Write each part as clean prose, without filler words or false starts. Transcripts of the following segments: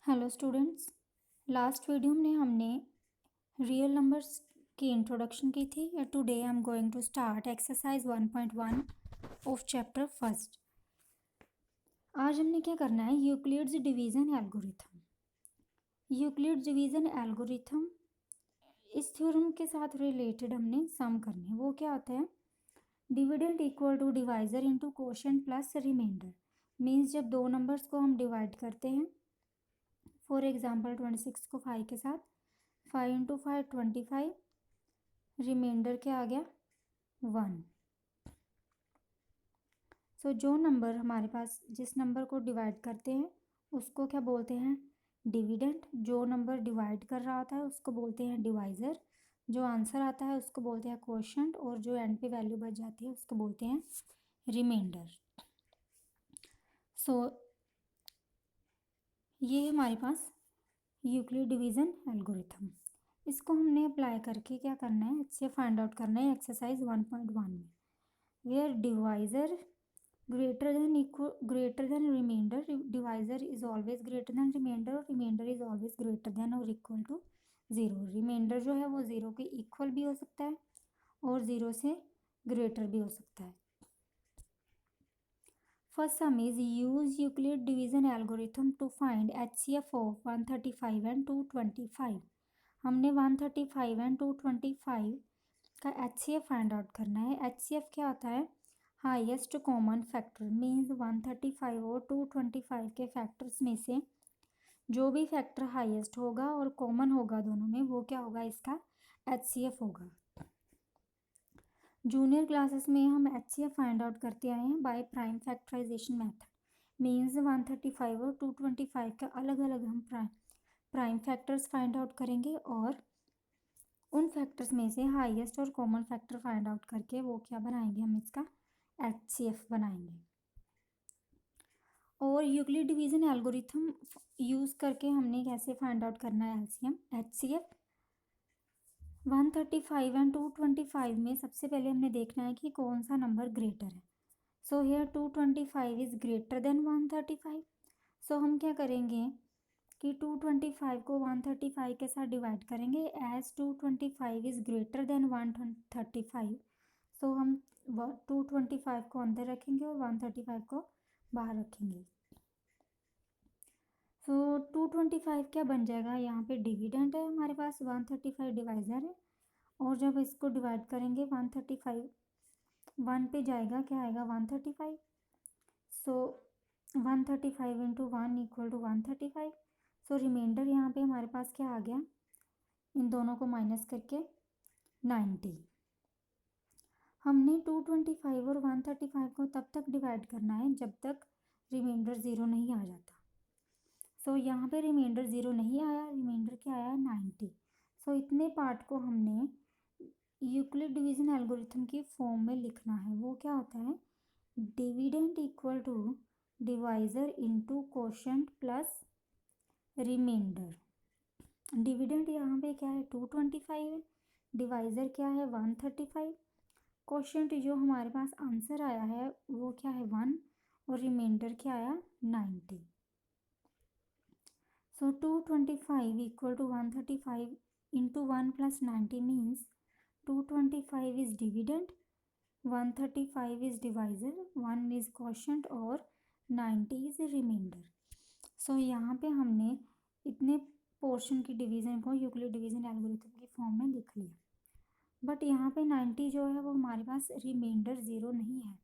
Hello students. Last video में हमने real numbers की इंट्रोडक्शन की थी। Today I am going to start exercise 1.1 of chapter first. आज हमने क्या करना है, Euclid's division algorithm. Euclid's division algorithm इस थ्योरम के साथ रिलेटेड हमने सम करने। वो क्या होता है, dividend equal to divisor into quotient plus remainder. Means जब दो नंबर्स को हम डिवाइड करते हैं, फॉर एग्जाम्पल 26 को 5 के साथ, 5 इंटू 5 25, रिमाइंडर क्या आ गया 1। सो जो नंबर हमारे पास, जिस नंबर को डिवाइड करते हैं उसको क्या बोलते हैं, डिविडेंड। जो नंबर डिवाइड कर रहा होता है उसको बोलते हैं डिवाइज़र। जो आंसर आता है उसको बोलते हैं क्वोशंट, और जो एंड पे वैल्यू बच जाती है उसको बोलते हैं रिमाइंडर। सो ये हमारे पास यूक्लिड डिवीज़न एल्गोरिथम। इसको हमने अप्लाई करके क्या करना है, इससे फाइंड आउट करना है एक्सरसाइज 1.1 में, where divisor greater than remainder, divisor is always greater than remainder, और remainder is always greater than or equal to 0। Reminder जो है वो 0 के इक्वल भी हो सकता है और 0 से ग्रेटर भी हो सकता है। First sum is use Euclid division algorithm to find HCF of 135 and 225। हमने 135 एंड 225 का HCF फाइंड आउट करना है। HCF क्या होता है, हाईएस्ट कॉमन फैक्टर। मीन्स 135 और 225 के फैक्टर्स में से जो भी फैक्टर हाईएस्ट होगा और कॉमन होगा दोनों में, वो क्या होगा, इसका HCF होगा। जूनियर क्लासेस में हम HCF फाइंड आउट करते आए हैं by prime factorisation method. Means 135 और 225 का अलग अलग हम प्राइम फैक्टर्स फाइंड आउट करेंगे और उन फैक्टर्स में से हाईएस्ट और कॉमन फैक्टर फाइंड आउट करके वो क्या बनाएंगे, हम इसका HCF बनाएंगे। और यूक्लिड डिवीजन एल्गोरिथम यूज़ करके हमने कैसे फाइंड आउट करना है LCM HCF। 135 एंड 225 में सबसे पहले हमने देखना है कि कौन सा नंबर ग्रेटर है। So here 225 is greater than 135। सो हम क्या करेंगे कि 225 को 135 के साथ डिवाइड करेंगे। एज 225 इज़ ग्रेटर देन 135, सो हम 225 को अंदर रखेंगे और 135 को बाहर रखेंगे। सो 225 क्या बन जाएगा, यहाँ पे डिविडेंड है हमारे पास, 135 डिवाइज़र है, और जब इसको डिवाइड करेंगे 135 1 पे जाएगा, क्या आएगा 135। So 135 into 1 equal to 135। So remainder यहाँ पे हमारे पास क्या आ गया, इन दोनों को माइनस करके 90। हमने 225 और 135 को तब तक डिवाइड करना है जब तक रिमाइंडर 0 नहीं आ जाता। सो यहाँ पे रिमाइंडर 0 नहीं आया, रिमाइंडर क्या आया 90। सो इतने पार्ट को हमने यूक्लिड डिवीजन एल्गोरिथम की फॉर्म में लिखना है। वो क्या होता है, dividend equal to divisor into quotient plus remainder. Dividend यहाँ पे क्या है 225 है, डिवाइज़र क्या है 135, कोशेंट जो हमारे पास आंसर आया है वो क्या है 1, और रिमाइंडर क्या आया 90। So 225 equal to 135 into 1 plus 90 means 225 is dividend, 135 is divisor, 1 is quotient और 90 इज रिमाइंडर। सो यहाँ पे हमने इतने पोर्शन की डिवीज़न को यूक्लिड डिवीज़न एल्गोरिथम की फॉर्म में लिख लिया। बट यहाँ पे 90 जो है वो हमारे पास रिमाइंडर 0 नहीं है।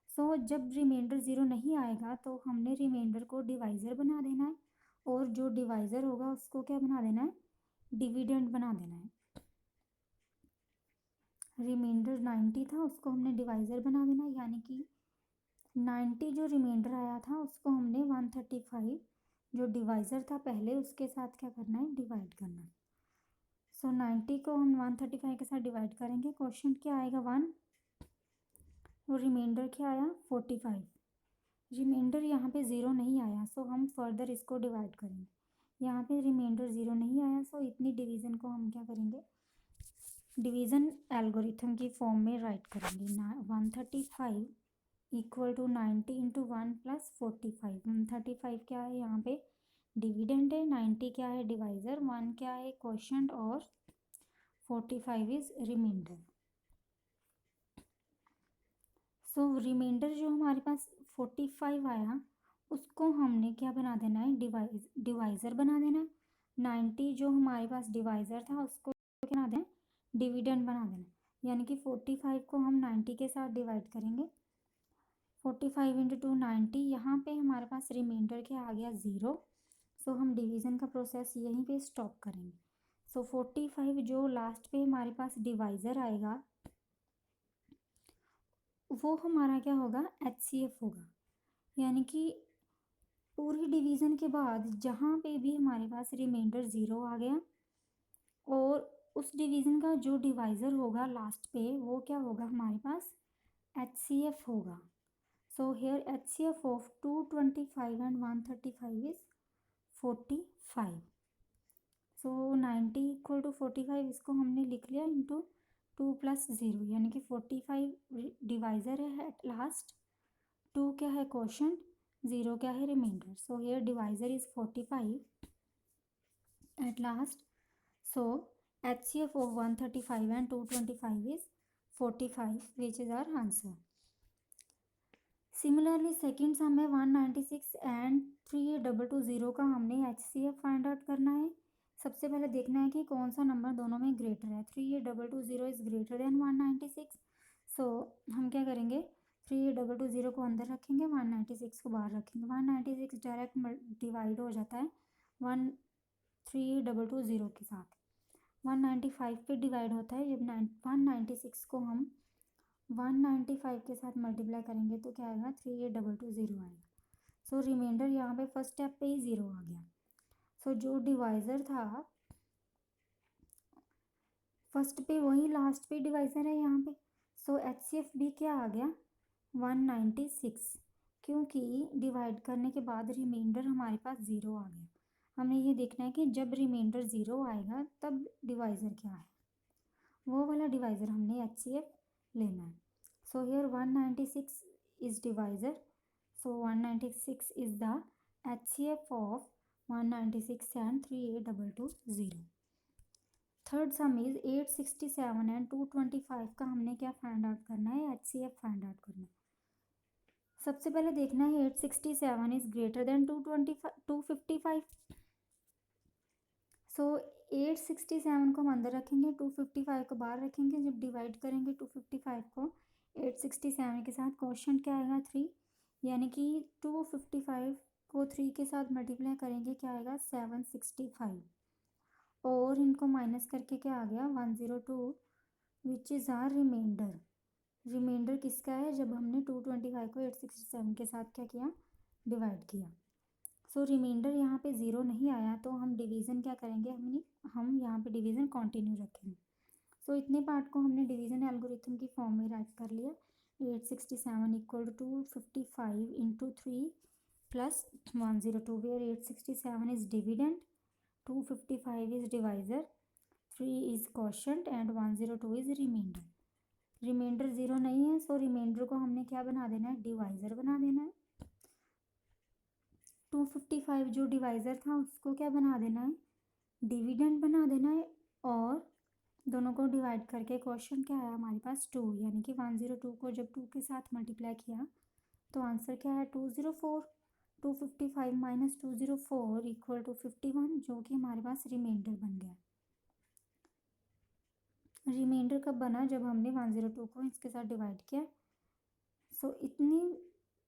सो जब रिमाइंडर 0 नहीं आएगा तो हमने रिमाइंडर को डिवाइज़र बना देना है, और जो डिवाइज़र होगा उसको क्या बना देना है, डिविडेंड बना देना है। रिमाइंडर 90 था, उसको हमने डिवाइज़र बना देना, यानी कि 90 जो रिमाइंडर आया था उसको हमने 135 जो डिवाइज़र था पहले उसके साथ क्या करना है, डिवाइड करना है। सो 90 को हम 135 के साथ डिवाइड करेंगे, क्वेश्चन क्या आएगा 1, और रिमाइंडर क्या आया 45। रिमाइंडर यहाँ पे 0 नहीं आया, सो हम फर्दर इसको डिवाइड करेंगे। यहाँ पे रिमाइंडर 0 नहीं आया, सो इतनी डिवीज़न को हम क्या करेंगे, डिवीज़न एल्गोरिथम की फॉर्म में राइट करेंगे। 135 इक्वल टू 90 इंटू 1 प्लस 45। 135 क्या है यहाँ पे डिविडेंड है, 90 क्या है डिवाइज़र, 1 क्या है क्वोशंट और 45 इज़ रिमाइंडर। सो रिमाइंडर जो हमारे पास 45 आया उसको हमने क्या बना देना है, डिवाइज़र बना देना है। 90 जो हमारे पास डिवाइज़र था उसको क्या बना देना, डिविडेंड बना देना। यानी कि 45 को हम 90 के साथ डिवाइड करेंगे, 45 इंटू 2 90। यहाँ पे हमारे पास रिमाइंडर क्या आ गया 0। सो हम डिवीज़न का प्रोसेस यहीं पे स्टॉप करेंगे। सो 45 जो लास्ट पे हमारे पास डिवाइज़र आएगा वो हमारा क्या होगा, HCF होगा। यानी कि पूरी डिवीज़न के बाद जहाँ पे भी हमारे पास रिमाइंडर 0 आ गया और उस डिवीज़न का जो डिवाइज़र होगा लास्ट पे वो क्या होगा हमारे पास, HCF होगा। So here HCF of 225 and 135 is 45। So 90 equal to 45 इसको हमने लिख लिया इंटू 2 प्लस 0, यानी कि 45 डिवाइज़र है एट लास्ट, 2 क्या है क्वोशंट, 0 क्या है remainder. So here divisor is 45 at last. So HCF of 135 and 225 is 45, which is our answer. Similarly second sum है 196 and 3820 का हमने HCF फाइंड आउट करना है। सबसे पहले देखना है कि कौन सा नंबर दोनों में ग्रेटर है। 3820 इज ग्रेटर देन 196। सो हम क्या करेंगे, 3820 को अंदर रखेंगे, 196 को बाहर रखेंगे। 196 डायरेक्ट डिवाइड हो जाता है 13820 के साथ। 195 पे डिवाइड होता है, जब 196 को हम 195 के साथ मल्टीप्लाई करेंगे तो क्या आएगा, 3820 आएगा। सो रिमाइंडर यहाँ पे फर्स्ट स्टेप पे ही 0 आ गया। सो जो डिवाइज़र था फर्स्ट पे वही लास्ट पे डिवाइज़र है यहाँ पे। सो HCF भी क्या आ गया 196, क्योंकि डिवाइड करने के बाद रिमाइंडर हमारे पास 0 आ गया। हमें ये देखना है कि जब रिमाइंडर 0 आएगा तब डिवाइज़र क्या है, वो वाला डिवाइज़र हमने HCF लेना है। So here 196 is divisor, so 196 is the HCF of 196 and 3820। Third some is 867 and 225 का हमने क्या फाइंड आउट करना है, HCF फाइंड आउट करना है। सबसे पहले देखना है 867 इज ग्रेटर देन 255। सो 867 को हम अंदर रखेंगे, 255 को बाहर रखेंगे। जब डिवाइड करेंगे 255 को 867 के साथ, क्वोशंट क्या आएगा 3, यानी कि 255 को 3 के साथ मल्टीप्लाई करेंगे क्या आएगा 765, और इनको माइनस करके क्या आ गया 102, which is our remainder. Remainder किसका है, जब हमने 225 को 867 के साथ क्या किया, डिवाइड किया। सो रिमाइंडर यहाँ पे 0 नहीं आया तो हम डिवीज़न क्या करेंगे, हम यहाँ पे डिवीज़न कंटिन्यू रखेंगे। सो इतने पार्ट को हमने डिवीज़न एल्गोरिथम की फॉर्म में राइट कर लिया। 867 equal to 255 into 3 plus 102, where 867 is dividend, 255 is divisor, 3 is quotient and 102 is remainder. Remainder 0 नहीं है, सो रिमाइंडर को हमने क्या बना देना है, डिवाइज़र बना देना है। 255 जो डिवाइज़र था उसको क्या बना देना है, डिविडेंड बना देना है, और दोनों को डिवाइड करके क्वेश्चन क्या आया हमारे पास 2, यानी कि 102 को जब 2 के साथ मल्टीप्लाई किया तो आंसर क्या है 204। 255 माइनस 204 इक्वल टू 51, जो कि हमारे पास रिमाइंडर बन गया। रिमाइंडर कब बना, जब हमने 102 को इसके साथ डिवाइड किया। सो इतनी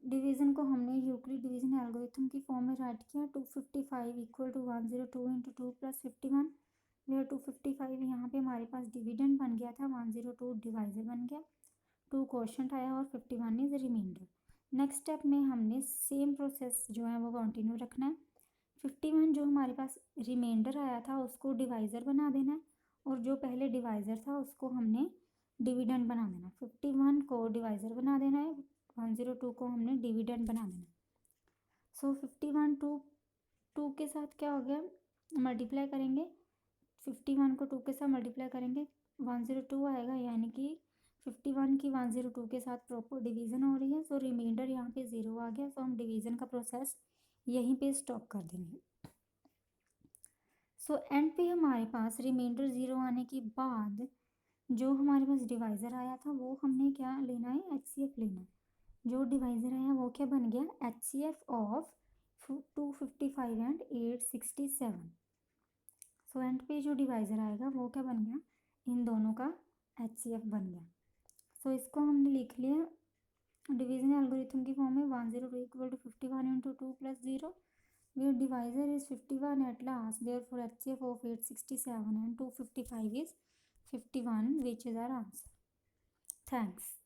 डिवीज़न को हमने यूक्लिड डिवीज़न एल्गोरिथम की फॉर्म में राइट किया। 255 equal to 102 into 2 plus 51, where 255 यहाँ पे हमारे पास डिविडेंड बन गया था, 102 डिवाइज़र बन गया, 2 क्वोशंट आया और 51 इज रिमाइंडर। नेक्स्ट स्टेप में हमने सेम प्रोसेस जो है वो कंटिन्यू रखना है। 51 जो हमारे पास रिमाइंडर आया था उसको डिवाइज़र बना देना है, और जो पहले डिवाइज़र था उसको हमने डिविडेंड बना देना। 51 को डिवाइज़र बना देना है, 102 को हमने डिविडेंड बना देना। सो 51 टू के साथ क्या हो गया, मल्टीप्लाई करेंगे, 51 को 2 के साथ मल्टीप्लाई करेंगे 102 आएगा, यानी कि 51 की 102 के साथ प्रॉपर डिवीज़न हो रही है। सो रिमाइंडर यहाँ पे 0 आ गया, सो हम डिवीज़न का प्रोसेस यहीं पे स्टॉप कर देंगे। सो एंड पे हमारे पास रिमाइंडर 0 आने के बाद जो हमारे पास डिवाइज़र आया था वो हमने क्या लेना है, HCF लेना है। जो डिवाइज़र आया वो क्या बन गया, HCF of 255 and 867। So and पे जो डिवाइज़र आएगा वो क्या बन गया, इन दोनों का HCF बन गया। सो इसको हमने लिख लिया डिवीजन एल्गोरिथम की फॉर्म में 102 equal to 51 into 2 plus 0 where divisor is 51 at last, therefore HCF of 867 and 255 is 51, which is our answer. Thanks.